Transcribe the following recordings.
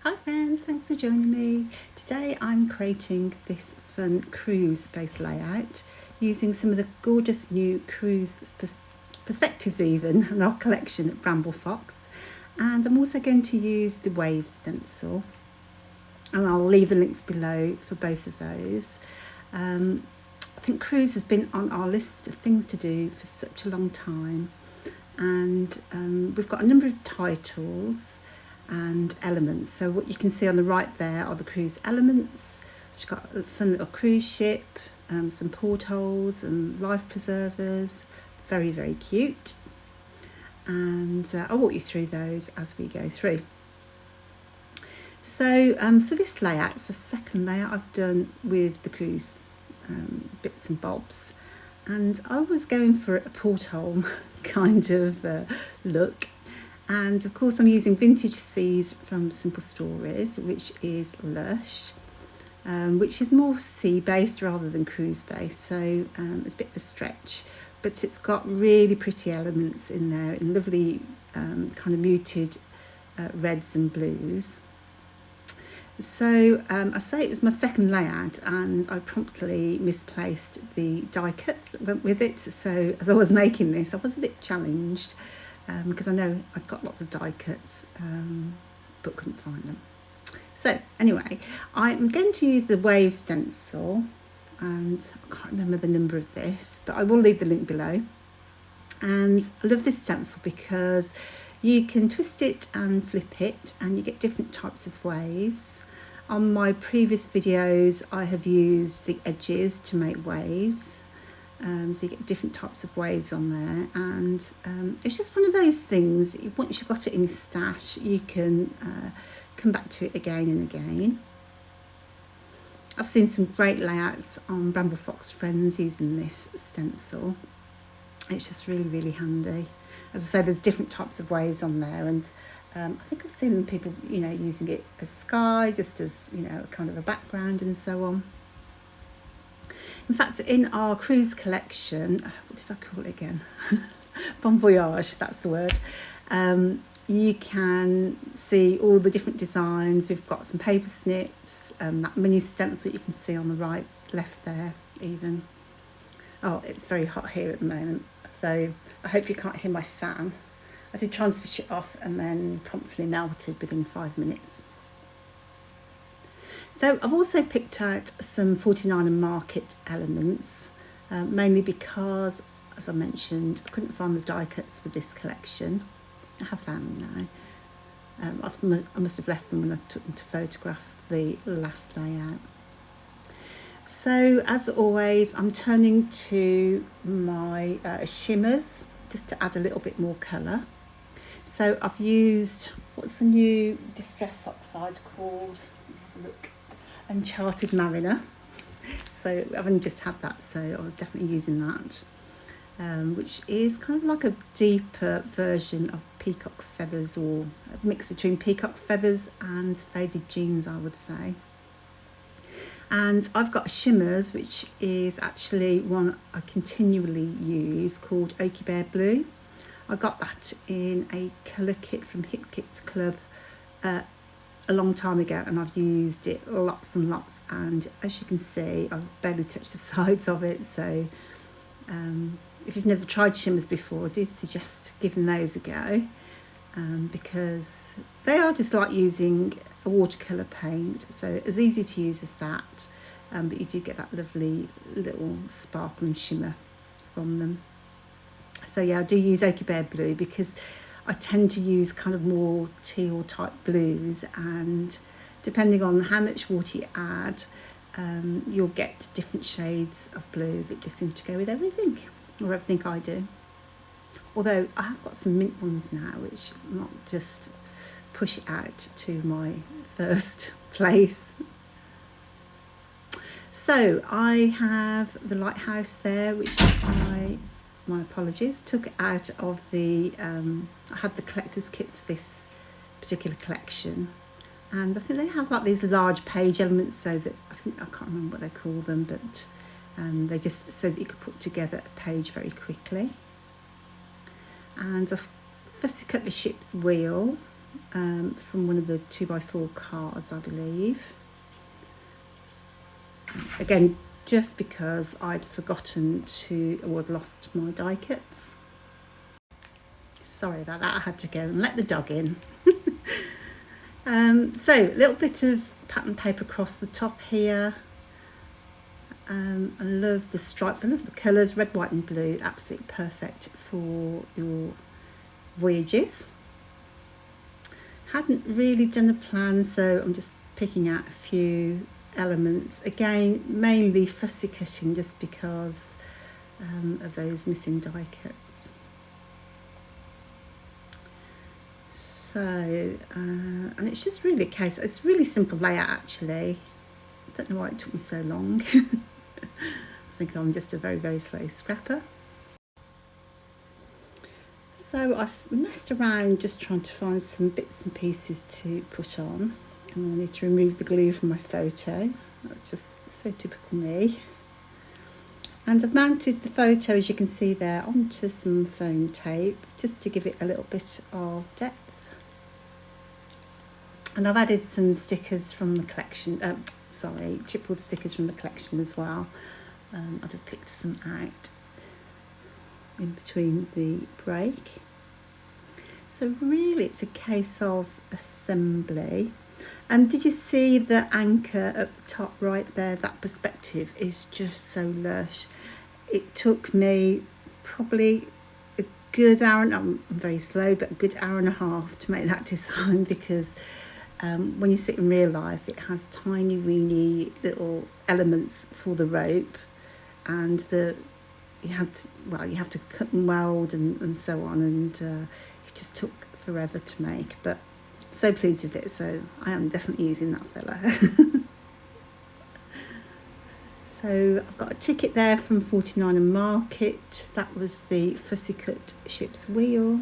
Hi friends, thanks for joining me. Today I'm creating this fun cruise based layout using some of the gorgeous new cruise perspectives even in our collection at Bramble Fox, and I'm also going to use the wave stencil, and I'll leave the links below for both of those. I think cruise has been on our list of things to do for such a long time, and we've got a number of titles and elements. So what you can see on the right there are the cruise elements. We've got a fun little cruise ship, some portholes and life preservers, very cute, and I'll walk you through those as we go through. So for this layout, it's the second layout I've done with the cruise bits and bobs, and I was going for a porthole kind of look. And of course I'm using Vintage Seas from Simple Stories, which is lush, which is more sea based rather than cruise based, so it's a bit of a stretch, but it's got really pretty elements in there in lovely kind of muted reds and blues. So I say it was my second layout, and I promptly misplaced the die cuts that went with it. So as I was making this, I was a bit challenged because I know I've got lots of die cuts, but couldn't find them. So anyway, I'm going to use the wave stencil, and I can't remember the number of this, but I will leave the link below. And I love this stencil because you can twist it and flip it, and you get different types of waves. On my previous videos, I have used the edges to make waves. So you get different types of waves on there, and it's just one of those things, once you've got it in your stash, you can come back to it again and again. I've seen some great layouts on Bramble Fox Friends using this stencil. It's just really handy. As I say, there's different types of waves on there, and I think I've seen people, using it as sky, just as, kind of a background and so on. In fact, in our cruise collection, what did I call it again? Bon Voyage, that's the word. You can see all the different designs. We've got some paper snips, that mini stencil you can see on the right, left there even. Oh, it's very hot here at the moment, so I hope you can't hear my fan. I did try and switch it off and then promptly melted within 5 minutes. So I've also picked out some 49 and Market elements, mainly because, as I mentioned, I couldn't find the die cuts for this collection. I have found them now. I must have left them when I took them to photograph the last layout. So as always, I'm turning to my shimmers just to add a little bit more colour. So I've used, what's the new Distress Oxide called? Let me have a look. Uncharted Mariner. So I've only just had that, so I was definitely using that, which is kind of like a deeper version of Peacock Feathers, or a mix between Peacock Feathers and Faded Jeans, I would say. And I've got shimmers, which is actually one I continually use, called Oaky Bear Blue. I got that in a colour kit from Hip Kit Club a long time ago, and I've used it lots and lots, and as you can see, I've barely touched the sides of it. So if you've never tried shimmers before, I do suggest giving those a go, because they are just like using a watercolour paint, so as easy to use as that, but you do get that lovely little sparkle and shimmer from them. So yeah, I do use Oaky Bear Blue because I tend to use kind of more teal type blues, and depending on how much water you add, you'll get different shades of blue that just seem to go with everything, or everything I do. Although I have got some mint ones now, which might just push it out to my first place. So I have the lighthouse there, which my apologies, took out of the, I had the collector's kit for this particular collection, and I think they have like these large page elements, so that I can't remember what they call them, but they just, so that you could put together a page very quickly. And I've fussy cut the ship's wheel, from one of the 2x4 cards, I believe. Again, just because I'd forgotten or I'd lost my die cuts. Sorry about that, I had to go and let the dog in. So a little bit of pattern paper across the top here. I love the stripes, I love the colours, red, white and blue, absolutely perfect for your voyages. Hadn't really done a plan, so I'm just picking out a few elements. Again, mainly fussy cutting just because of those missing die cuts. So, and it's just really a case, it's really simple layout actually. I don't know why it took me so long. I think I'm just a very, very slow scrapper. So I've messed around just trying to find some bits and pieces to put on. And I need to remove the glue from my photo. That's just so typical me. And I've mounted the photo, as you can see there, onto some foam tape just to give it a little bit of depth. And I've added some stickers from the collection, chipboard stickers from the collection as well. I just picked some out in between the break. So really it's a case of assembly. And did you see the anchor at the top right there? That perspective is just so lush. It took me probably a good hour, I'm very slow, but a good hour and a half to make that design, because when you sit in real life, it has tiny weeny little elements for the rope, and you have to cut and weld and so on, and it just took forever to make, but I'm so pleased with it, so I am definitely using that fella. So I've got a ticket there from 49 and Market. That was the fussy cut ship's wheel.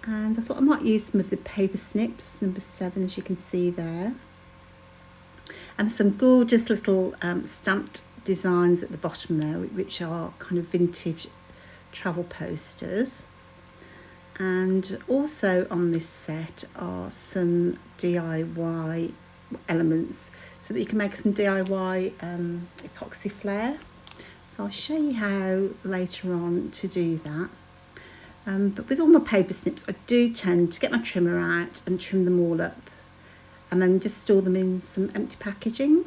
And I thought I might use some of the paper snips, number 7, as you can see there. And some gorgeous little stamped designs at the bottom there, which are kind of vintage travel posters. And also on this set are some DIY elements, so that you can make some DIY epoxy flare. So I'll show you how later on to do that. But with all my paper snips, I do tend to get my trimmer out and trim them all up, and then just store them in some empty packaging,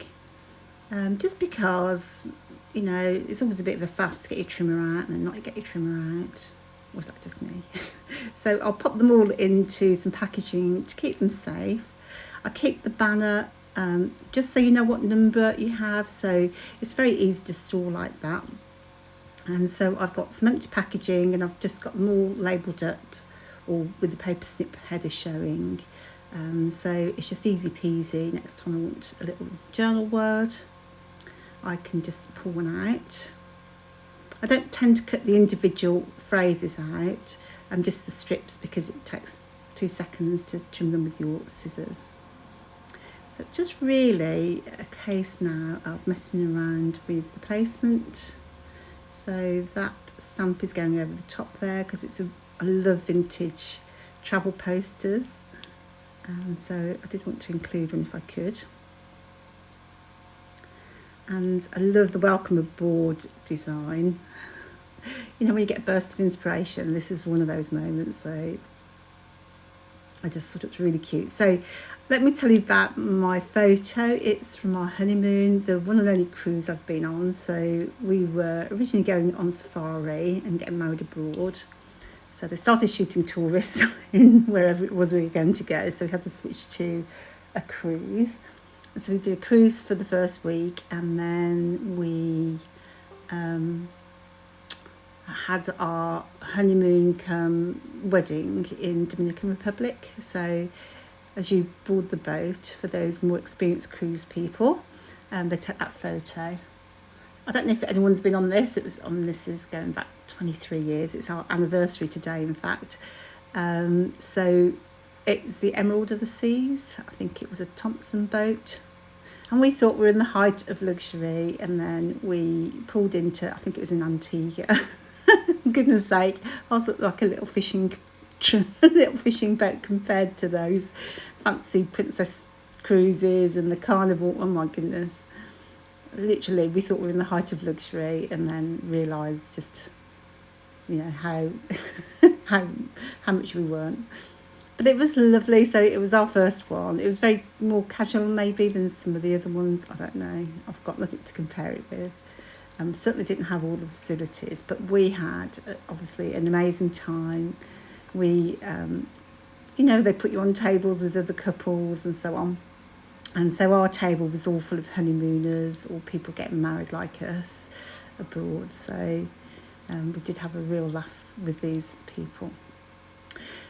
just because, you know, it's always a bit of a faff to get your trimmer out and then not get your trimmer out. Or is that just me? So I'll pop them all into some packaging to keep them safe. I keep the banner just so you know what number you have, so it's very easy to store like that. And so I've got some empty packaging, and I've just got them all labelled up, or with the paper snip header showing. So it's just easy peasy. Next time I want a little journal word, I can just pull one out. I don't tend to cut the individual phrases out, just the strips, because it takes 2 seconds to trim them with your scissors. So it's just really a case now of messing around with the placement. So that stamp is going over the top there, because I love vintage travel posters. So I did want to include one if I could. And I love the welcome aboard design. You know, when you get a burst of inspiration, this is one of those moments. So I just thought it was really cute. So let me tell you about my photo. It's from our honeymoon, the one and only cruise I've been on. So we were originally going on safari and getting married abroad. So they started shooting tourists in wherever it was we were going to go. So we had to switch to a cruise. And so we did a cruise for the first week, and then we had our honeymoon come wedding in Dominican Republic. So as you board the boat, for those more experienced cruise people, they take that photo. I don't know if anyone's been on this. This is going back 23 years. It's our anniversary today, in fact. So it's the Emerald of the Seas. I think it was a Thompson boat. And we thought we were in the height of luxury, and then we pulled into, I think it was in Antigua. Goodness sake, I was like a little fishing little fishing boat compared to those fancy princess cruises and the carnival. Oh my goodness. Literally, we thought we were in the height of luxury and then realised just, how, how much we weren't. But it was lovely. So it was our first one. It was very more casual maybe than some of the other ones. I don't know. I've got nothing to compare it with. Certainly didn't have all the facilities, but we had obviously an amazing time. We, they put you on tables with other couples and so on. And so our table was all full of honeymooners or people getting married like us abroad. So we did have a real laugh with these people.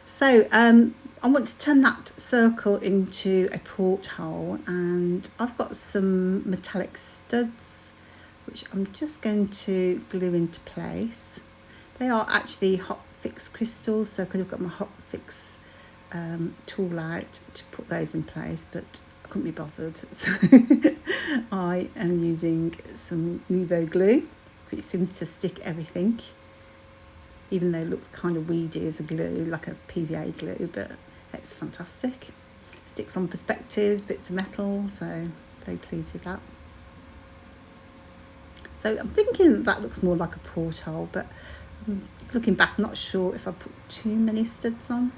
So I want to turn that circle into a porthole, and I've got some metallic studs which I'm just going to glue into place. They are actually hot fix crystals, so I could have got my hot fix tool out to put those in place, but I couldn't be bothered. So I am using some Nouveau glue, which seems to stick everything, even though it looks kind of weedy as a glue, like a PVA glue, but it's fantastic. Sticks on perspectives, bits of metal, so very pleased with that. So I'm thinking that looks more like a porthole, but looking back, I'm not sure if I put too many studs on.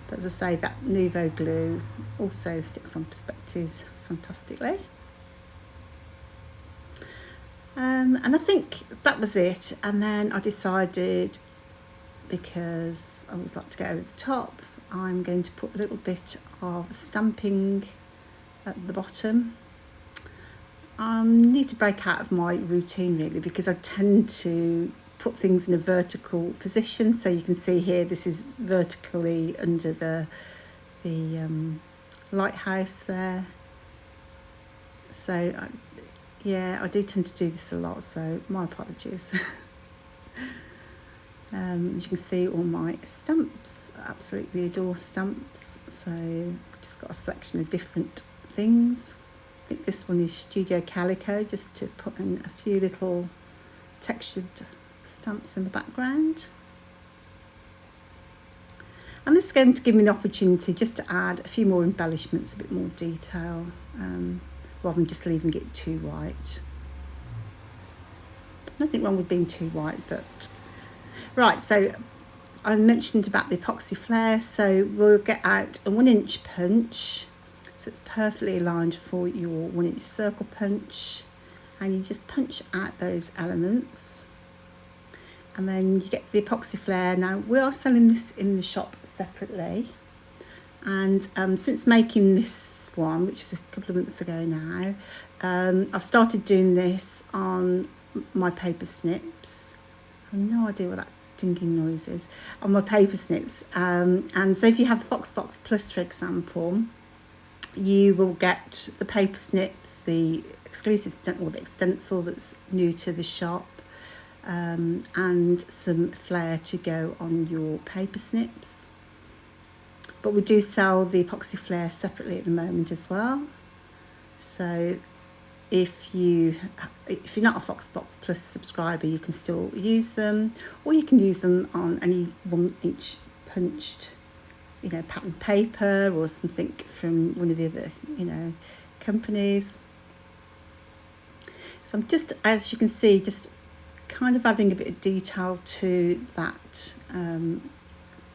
But as I say, that Nouveau glue also sticks on perspectives fantastically. And I think that was it. And then I decided, because I always like to go over the top, I'm going to put a little bit of stamping at the bottom. I need to break out of my routine really, because I tend to put things in a vertical position. So you can see here, this is vertically under the lighthouse there. So I do tend to do this a lot, so my apologies. You can see all my stamps. I absolutely adore stamps. So I've just got a selection of different things. I think this one is Studio Calico, just to put in a few little textured stamps in the background. And this is going to give me an opportunity just to add a few more embellishments, a bit more detail, rather than just leaving it too white. Nothing wrong with being too white, but... Right, so I mentioned about the epoxy flare, so we'll get out a 1-inch punch. So it's perfectly aligned for your 1-inch circle punch, and you just punch out those elements, and then you get the epoxy flare. Now we are selling this in the shop separately, and since making this one, which was a couple of months ago now, I've started doing this on my paper snips. I have no idea what that dinging noise is. On my paper snips, and so if you have the Foxbox Plus, for example, you will get the paper snips, the exclusive stencil that's new to the shop, and some flare to go on your paper snips. But we do sell the epoxy flare separately at the moment as well. So if you're not a Foxbox Plus subscriber, you can still use them, or you can use them on any 1-inch punched pattern paper or something from one of the other companies. So I'm just, as you can see, just kind of adding a bit of detail to that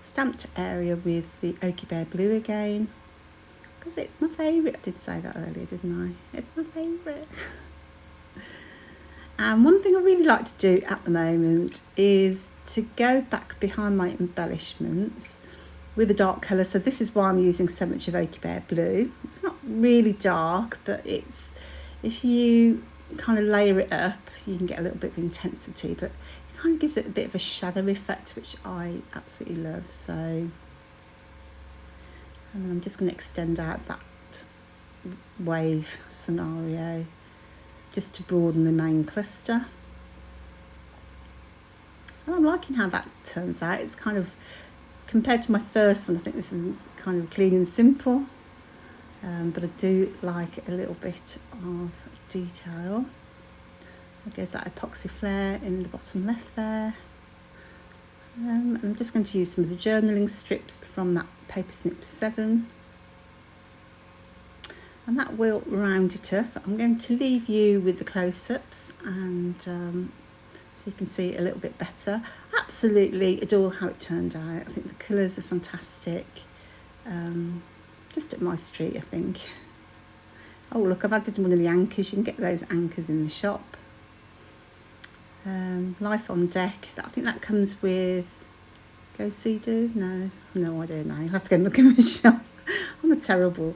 stamped area with the Oaky Bear blue again, because it's my favourite. I did say that earlier, didn't I? It's my favourite. And one thing I really like to do at the moment is to go back behind my embellishments with a dark colour. So this is why I'm using so much of Oaky Bear blue. It's not really dark, but it's, if you kind of layer it up, you can get a little bit of intensity, but it kind of gives it a bit of a shadow effect, which I absolutely love. So, and I'm just going to extend out that wave scenario just to broaden the main cluster. And I'm liking how that turns out. It's kind of, compared to my first one, I think this one's kind of clean and simple, but I do like a little bit of detail. There goes that epoxy flare in the bottom left there, I'm just going to use some of the journaling strips from that Paper Snip 7. And that will round it up. I'm going to leave you with the close-ups and so you can see it a little bit better. Absolutely adore how it turned out. I think the colours are fantastic. Just at my street, I think. Oh look, I've added one of the anchors. You can get those anchors in the shop. Life on Deck. I think that comes with Go See Do. No idea now. You'll have to go and look in the shop. I'm a terrible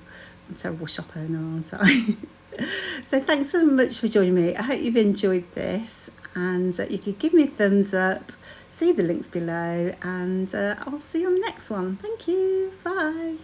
shop owner, aren't I? So thanks so much for joining me. I hope you've enjoyed this, and you could give me a thumbs up, see the links below, and I'll see you on the next one. Thank you. Bye.